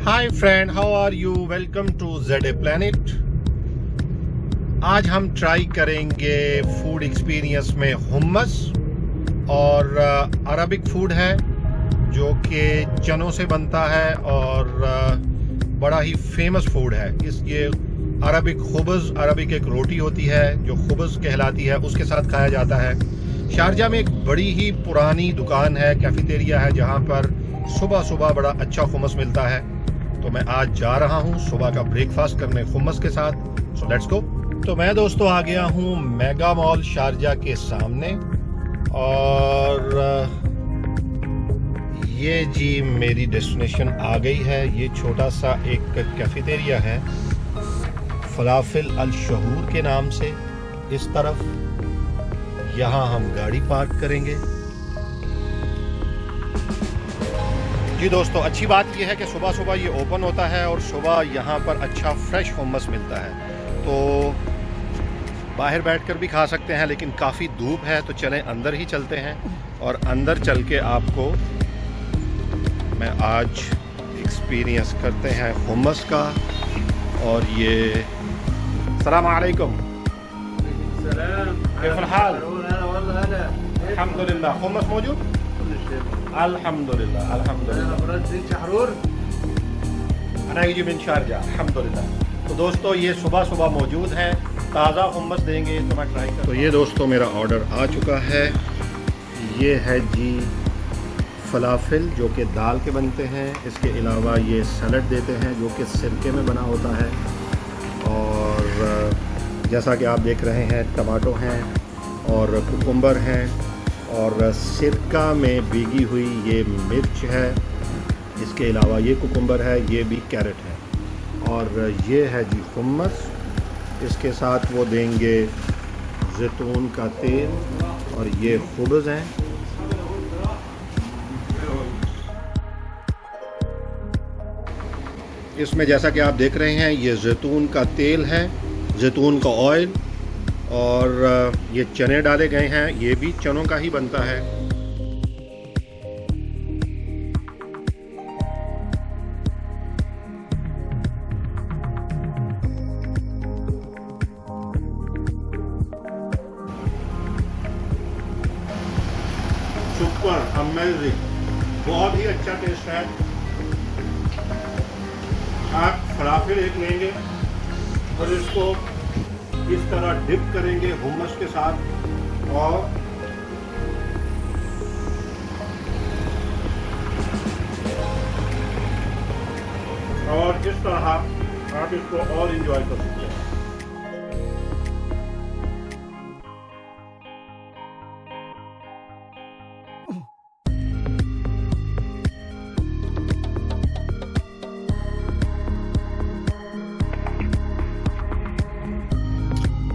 Hi friend, how are you? Welcome to ZA planet. आज हम try करेंगे food experience में हुम्मस और अरबिक फूड है जो कि चनों से बनता है और बड़ा ही फेमस फूड है। ये अरबिक खुब्ज़, अरबिक एक रोटी होती है जो खुब्ज़ कहलाती है, उसके साथ खाया जाता है। शारजा में एक बड़ी ही पुरानी दुकान है, कैफेटेरिया है, जहाँ पर सुबह सुबह बड़ा अच्छा हुम्मस मिलता है। तो मैं आज जा रहा हूँ सुबह का ब्रेकफास्ट करने हुम्मस के साथ। So let's go. तो मैं दोस्तों आ गया हूँ मेगा मॉल शारजा के सामने और ये जी मेरी डेस्टिनेशन आ गई है। ये छोटा सा एक कैफेटेरिया है फलाफिल अल शहूर के नाम से। इस तरफ यहाँ हम गाड़ी पार्क करेंगे। जी दोस्तों, अच्छी बात यह है कि सुबह सुबह ये ओपन होता है और सुबह यहाँ पर अच्छा फ्रेश हुम्मस मिलता है। तो बाहर बैठकर भी खा सकते हैं, लेकिन काफ़ी धूप है तो चलें अंदर ही चलते हैं और अंदर चल के आपको मैं आज एक्सपीरियंस करते हैं हुम्मस का। और ये अस्सलाम वालेकुम, कैफल हाल? अल्हम्दुलिल्लाह। हुम्मस मौजूद? अल्हम्दुलिल्लाह अल्हम्दुलिल्लाह। अना जी बिन शारजा, अल्हम्दुलिल्लाह। तो दोस्तों ये सुबह सुबह मौजूद है, ताज़ा हुम्मस देंगे तो मैं ट्राई कर। तो ये दोस्तों मेरा ऑर्डर आ चुका है। ये है जी फलाफिल जो कि दाल के बनते हैं। इसके अलावा ये सलाद देते हैं जो कि सिरके में बना होता है। और जैसा कि आप देख रहे हैं टमाटो हैं और कुकुम्बर हैं और सिरका में भीगी हुई ये मिर्च है। इसके अलावा ये कुकुम्बर है, ये भी कैरेट है। और ये है जी हुम्मस। इसके साथ वो देंगे जैतून का तेल और ये खुब्ज़ हैं। इसमें जैसा कि आप देख रहे हैं ये जैतून का तेल है, जैतून का ऑयल, और ये चने डाले गए हैं। ये भी चनों का ही बनता है। सुपर अमेजिंग, बहुत ही अच्छा टेस्ट है। आप फलाफिल एक लेंगे और इसको इस तरह डिप करेंगे हुम्मस के साथ और इस तरह आप इसको और एंजॉय कर सकते हैं।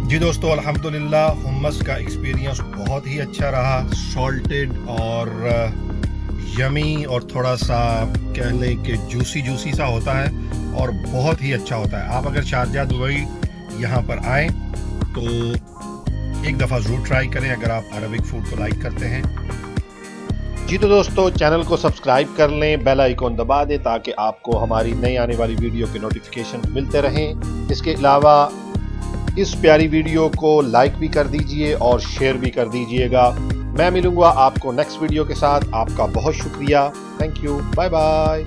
जी दोस्तों, अल्हम्दुलिल्लाह हुम्मस का एक्सपीरियंस बहुत ही अच्छा रहा। सॉल्टेड और यमी और थोड़ा सा कह लें कि जूसी सा होता है और बहुत ही अच्छा होता है। आप अगर शारजा दुबई यहाँ पर आएँ तो एक दफ़ा ज़रूर ट्राई करें अगर आप अरबिक फूड को लाइक करते हैं। जी तो दोस्तों, चैनल को सब्सक्राइब कर लें, बेल आइकॉन दबा दें ताकि आपको हमारी नई आने वाली वीडियो के नोटिफिकेशन मिलते रहें। इसके अलावा इस प्यारी वीडियो को लाइक भी कर दीजिए और शेयर भी कर दीजिएगा। मैं मिलूंगा आपको नेक्स्ट वीडियो के साथ। आपका बहुत शुक्रिया। Thank you. Bye bye.